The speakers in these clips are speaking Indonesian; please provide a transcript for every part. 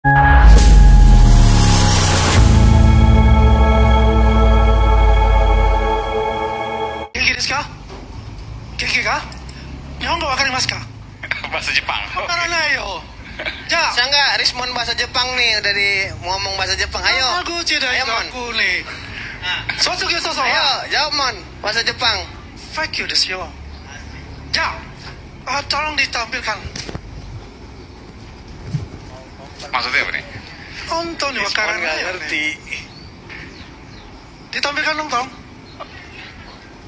Genki desu ka? Genki ka? Nihongo wakarimasu ka? Bahasa Jepang. Wakaranai yo. Ja. Bisa nggak Rismon bahasa Jepang nih, udah ngomong bahasa Jepang. Ayo. Yamaguchi dari Ayo, Mon. aku nih. Sotsugyou soso Ayo, wa jawab Mon, bahasa Jepang. fuck you desu yo. Ja. Tolong ditampilkan. Maksudnya apa nih? Hontou ni wakaranai nggak yo ngerti. nih. Ditampilkan dong, Tong.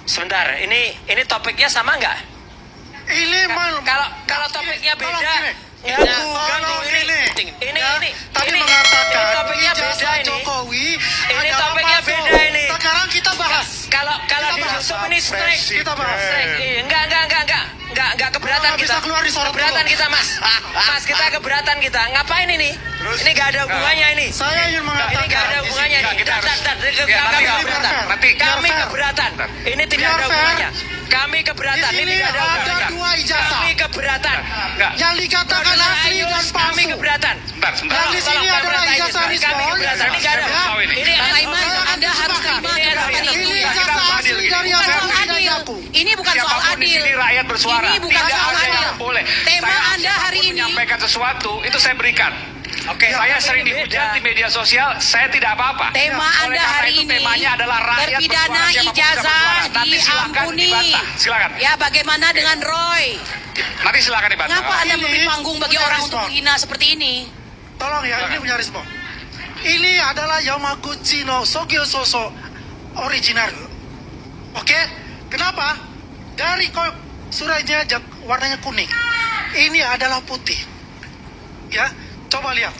Sebentar, ini topiknya sama nggak? Ini Kalau topiknya beda, Ya, ganggu ini. Ini Tadi ini mengatakan topiknya beda ijazah ini. Jokowi Ini adalah topiknya palsu. beda ini. Sekarang kita bahas. Kalau Kita di bahas. YouTube ini strike. Kita bahas. Strike. Enggak keberatan Oh, kita. bisa keluar di sorot Keberatan dulu. kita, Mas. Mas, kita keberatan kita. Ngapain ini? Ini nggak ada hubungannya ini. Saya ingin mengatakan. Ini nggak ada hubungannya Nggak, ini. kita harus- Kami Ya, nanti, keberatan. nanti. Kami Biar fair. keberatan. Ini tidak Biar ada fair. hubungannya. Kami Di keberatan. Ini sini tidak ada ada hubungannya. dua ijazah. Kami keberatan. Enggak. Yang dikatakan Saudara asli Ayus, dan kami palsu. keberatan. Sebentar, sebentar. Dan di sini adalah ijazah Kami Rismon. keberatan. Ini nggak ada. Ya. Ini Pak ada. Saiman, Anda harus terima Ini ada keberatan ini. itu. Ini Kita ijazah adil asli gini. dari Bukan yang soal adil. aku. Ini bukan soal Siapapun di adil. sini rakyat bersuara. Ini bukan Tidak soal ada adil. yang boleh. Tema Saya, Anda hari siapapun ini. menyampaikan sesuatu itu saya berikan. Oke. Saya Tapi sering ini dihujat beda. di media sosial, saya tidak apa-apa. Tema Oleh Anda karena hari itu ini temanya adalah rakyat terpidana bersuara, siapapun bisa ijazah bersuara. Nanti silakan diampuni. dibantah. Silakan. Ya, bagaimana dengan Roy? Nanti silakan dibantah. Mengapa Anda Ini memberi panggung bagi punya orang Rismon. untuk menghina seperti ini? Tolong ya, ini punya Rismon. Ini adalah Yamaguchi no Sogyo Soso original. Oke? Kenapa? Dari suratnya warnanya kuning. Ini adalah putih. Ya, coba lihat.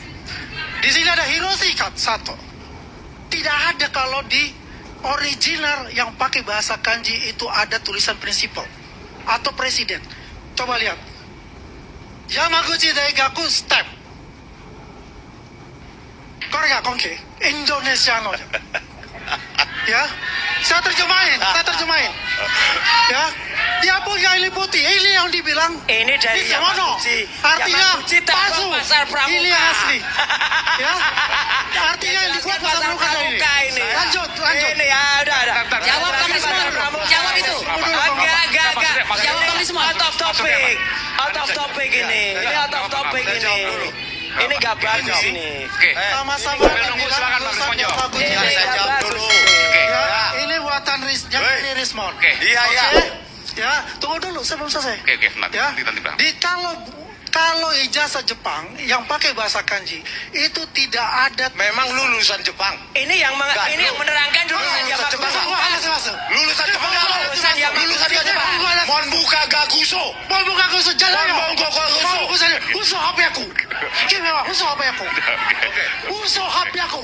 Di sini ada Hiroshi Sato. Tidak ada kalau di original yang pakai bahasa kanji itu ada tulisan prinsipal atau presiden. Coba lihat. Yamaguchi Daigaku step. Korea Konke, Indonesia no. Ya, saya terjemahin. Ya, dia punya ini putih, ini yang dibilang Ini dari ini semono. Yamaguchi. Artinya Yamaguchi tak palsu. buat pasar pramuka. Ini asli. Ya, artinya yang dibuat pasar pramuka ini. Lanjut. Ini ya, udah. Bentar, Jawab, Bang Pasar Rismon. pramuka. Jawab itu. Enggak. Maksudnya- Jawab, Bang Rismon. Out of topic. Out of topic ini. Ini out of topic ini. Ini nggak bagus ini. Oke. Sama-sama Sambil kita nunggu, bilang silakan Bang urusan Rismon jawab. Yamaguchi Ini Saya nggak jawab bagus dulu. ini. Oke. Ya, ini buatan ini Rismon. Oke. Iya, iya. Oke? Ya, tunggu dulu sebelum selesai. Oke, nanti, Ya, nanti, Bang. kalau ijazah Jepang yang pakai bahasa kanji itu tidak ada. Memang lulusan Jepang. Ini yang menerangkan jurusan lulusan Jepang. Jepang. Masuk. Lulusan Jepang apa? Lulusan Jepang. Lulusan Jepang. Monbuka Gakuso. Mau buka kursus jalan ya? Monbuka Gakuso. Mau buka saja. Uso HP aku. Gimana? Uso HP aku. Uso HP aku.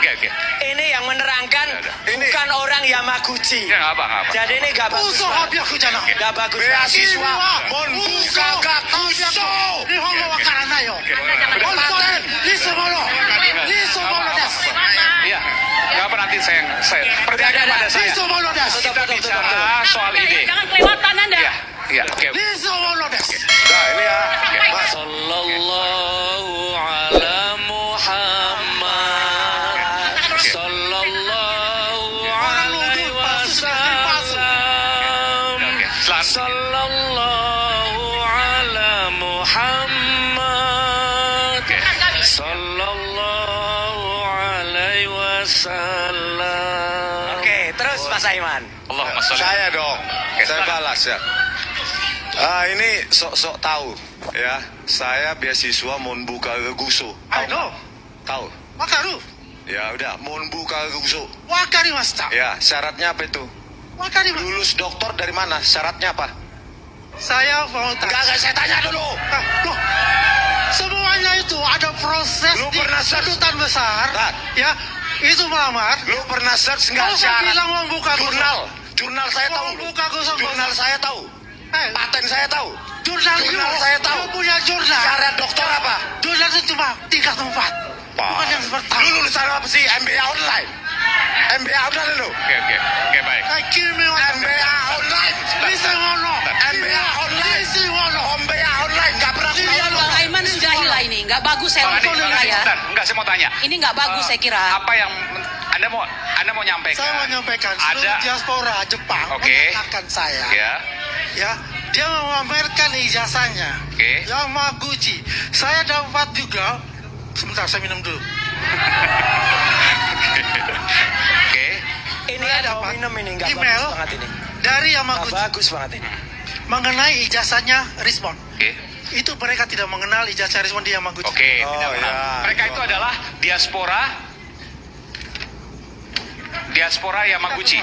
Oke. Ini yang menerangkan Ini. bukan orang Yamaguchi. Ya, nggak apa. Jadi ini nggak bagus. Uso HP aku jana. Nggak bagus. Beasiswa Ini, Monbuka Gakuso. Nihongo wakaranai yo. Paten. Nisomono desu. Iya. Nggak apa nanti saya percayakan pada saya. Nisomono desu. Kita bicara soal ini. Jangan kelewatan Anda. Iya. Oke. Nisomono desu. Nah, ini ya. Mas. Sallallahu ala Muhammad Sallallahu alaihi wasallam Oke. Selamat. Sallallahu ala Muhammad Sallallahu alaihi wasallam. Oke, terus Mas Aiman. Allahumma sholli. Saya dong. Oke, Saya silakan. balas ya. Ini sok-sok tahu ya. Saya beasiswa Monbuka Gakuso. I know. Tahu? Wakaru. Ya udah, Monbuka Gakuso. Wakarimashita. Ya, syaratnya apa itu? Wakarimashita. Lulus doktor dari mana? Syaratnya apa? Saya mau tanya. Enggak, saya tanya dulu. Loh, semuanya itu ada proses Lu di pernah search? kedutaan besar. Tat. Ya, itu melamar. Lu pernah search nggak Kalau saya syarat? bilang membuka Jurnal. Jurnal saya tahu. Membuka gosong. Jurnal saya tahu. Paten saya tahu. Jurnal saya tahu. Dia punya jurnal. Syarat dokter apa? Jurnal itu cuma tingkat 4. Bukan yang pertama. Lu lulusan apa sih? MBA online. MBA online lu. Oke, baik. Kimi wa MBA online. Listen ono. MBA online. Listen ono. MBA online. Nggak pernah Iya, tahu lu. Bang Aiman. Iman sudahilah ini, nggak bagus saya Bang Andi, kira Bang Andi, ya. sebentar. Enggak, saya mau tanya. Ini nggak bagus saya kira. Apa yang Anda mau nyampaikan? Saya mau menyampaikan seluruh Ada. diaspora Jepang Oke. mengatakan saya. Ya. Dia memamerkan ijazahnya. Oke. Yamaguchi. Saya dapat juga. Sebentar, saya minum dulu. Oke. Ini Saya ada dapat minum ini nggak email bagus banget ini. dari Nggak Yamaguchi bagus banget ini. mengenai ijazahnya Rismon. Oke. Itu mereka tidak mengenal ijazah Rismon di Yamaguchi. Oke. Oh, tidak benar. ya. Mereka itu adalah diaspora Yamaguchi.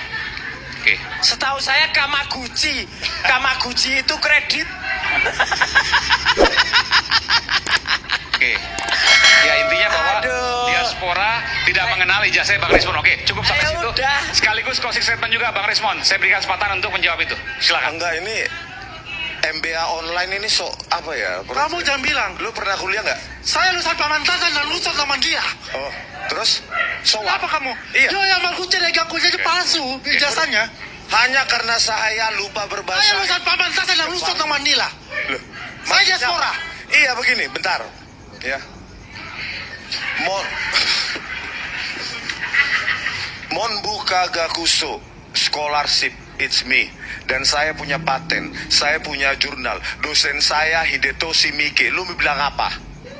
Oke. Setahu saya Kamaguchi. Kamaguchi itu kredit. Oke. Ya intinya bahwa Aduh. diaspora tidak mengenal ijazah Bang Rismon. Oke, cukup sampai Ayo, situ. udah. Sekaligus closing statement juga Bang Rismon. Saya berikan kesempatan untuk menjawab itu. Silakan. Enggak, ini MBA online ini apa ya? Kamu jangan bilang, Lu pernah kuliah nggak? saya lulusan Pamantasan dan lulusan Tamandia. Oh, terus? So what? Apa kamu? Iya. Yo Yamaguchi Daigaku jadi palsu ijazahnya. Hanya karena saya lupa berbahasa. Saya lulusan Pamantasan dan lulusan Tamanila. Loh, Saya maksudnya diaspora. apa? Iya begini, bentar. Ya. Monbuka Gakuso Scholarship It's Me. Dan saya punya paten, saya punya jurnal. Dosen saya Hidetoshi Miike. Lu bilang apa?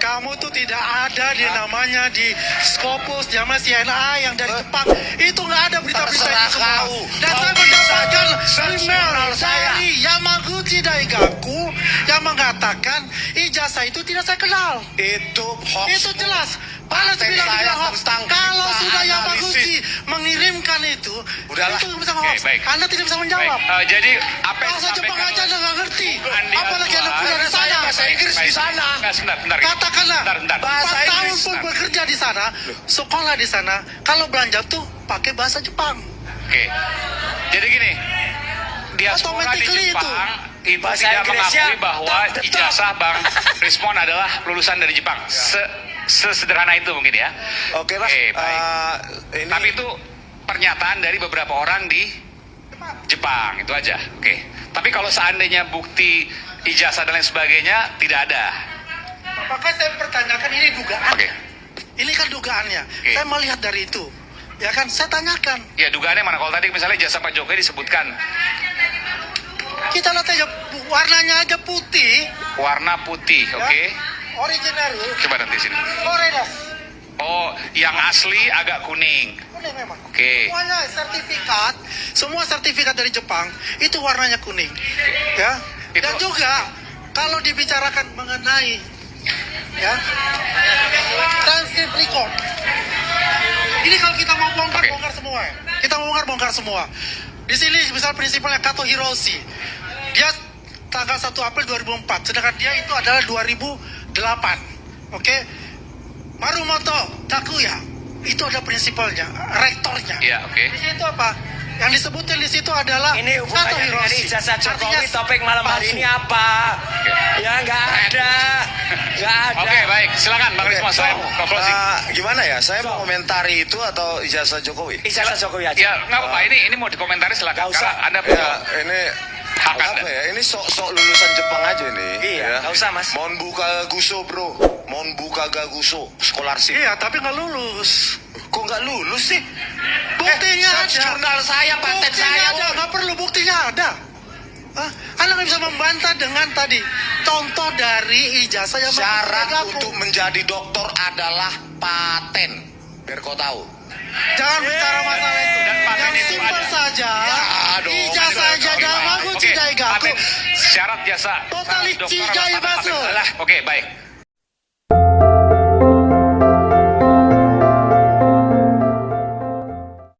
Kamu tuh tidak ada di namanya di Scopus, zaman CNA yang dari Jepang. Itu nggak ada berita-berita Terserah itu semua. kau. Dan Kau saya bisa mendapatkan search email jurnal saya. dari Yamaguchi Daigaku yang mengatakan ijazah itu tidak saya kenal. Itu hoax. Itu jelas. Balas Paten bilang saya dia hoax. tentang Kalau berita sudah analisis. Yamaguchi mengirimkan itu, Udahlah. itu bisa Oke, hoax. baik. Anda tidak bisa Baik. menjawab. Jadi apa yang Bahasa Jepang disampaikan aja Anda nggak ngerti. Andi Apalagi Anda Azwar. kuliah di sana. Bahasa Inggris di sana. Enggak, sebentar. Katakanlah Bentar. Bahasa 4 tahun Inggris. pun bekerja di sana, sekolah di sana, kalau belanja tuh pakai bahasa Jepang. Oke. Jadi gini, diaspora di Automatically Jepang itu Bahasa tidak Inggrisnya mengakui bahwa tetap. ijazah Bang Rismon adalah lulusan dari Jepang. Sesederhana itu mungkin ya. Oke lah. Oke, baik. Ini Tapi itu pernyataan dari beberapa orang di Jepang, itu aja. Oke. Tapi kalau seandainya bukti ijazah dan lain sebagainya tidak ada. Makanya saya pertanyakan ini dugaan. Oke. Ini kan dugaannya. Oke. Saya melihat dari itu. Ya kan, saya tanyakan. Ya dugaannya mana? Kalau tadi misalnya ijazah Pak Jokowi disebutkan Kita lihat aja warnanya aja putih. warna putih, oke? Original. Coba nanti sini. Korea. Oh, yang asli agak kuning. Kuning memang. Oke. Semuanya sertifikat, semua sertifikat dari Jepang itu warnanya kuning. Ya. Dan Itu- juga kalau dibicarakan mengenai ya transkrip record. Ini kalau kita mau bongkar semua ya. Kita mau bongkar semua. Di sini misal prinsipalnya Kato Hiroshi. Dia tanggal 1 April 2004, sedangkan dia itu adalah 2008. Oke. Marumoto Takuya itu ada prinsipalnya, rektornya. Iya, oke. Di situ apa? Yang disebutin di situ adalah Ini Kato hubungannya dengan Hiroshi. ijazah Jokowi. Artinya Topik malam hari palsu. ini apa? Ya nggak ada. Nggak ada. Oke, baik. Silakan Bang Rismon, saya mau closing. gimana ya? Saya mau komentari itu atau ijazah Jokowi? Ijazah Jokowi aja. Ya, nggak apa-apa. Ini mau dikomentari silakan. Nggak usah. Karena Anda Ya, punya ini hak apa Anda. ya? Ini sok-sok lulusan Jepang aja nih. Iya, ya. nggak usah, Mas. Monbuka Gakuso, bro. Monbuka Gakuso scholarship. Iya, tapi nggak lulus. Kok nggak lulus sih? Buktinya search ada. jurnal saya, paten Buktinya saya. ada, nggak perlu buktinya ada. Hah? Anda nggak bisa membantah dengan tadi contoh dari ijazah yang Syarat mengaku. untuk menjadi dokter adalah paten. Biar kau tahu. Jangan bicara masalah itu. Dan paten Yang itu simpel ada. saja. Ya, dong. Ijazah aja Yamaguchi Oke, Daigaku. paten. Syarat jasa Totally dokter cigai paten. masuk. Lah, oke, baik.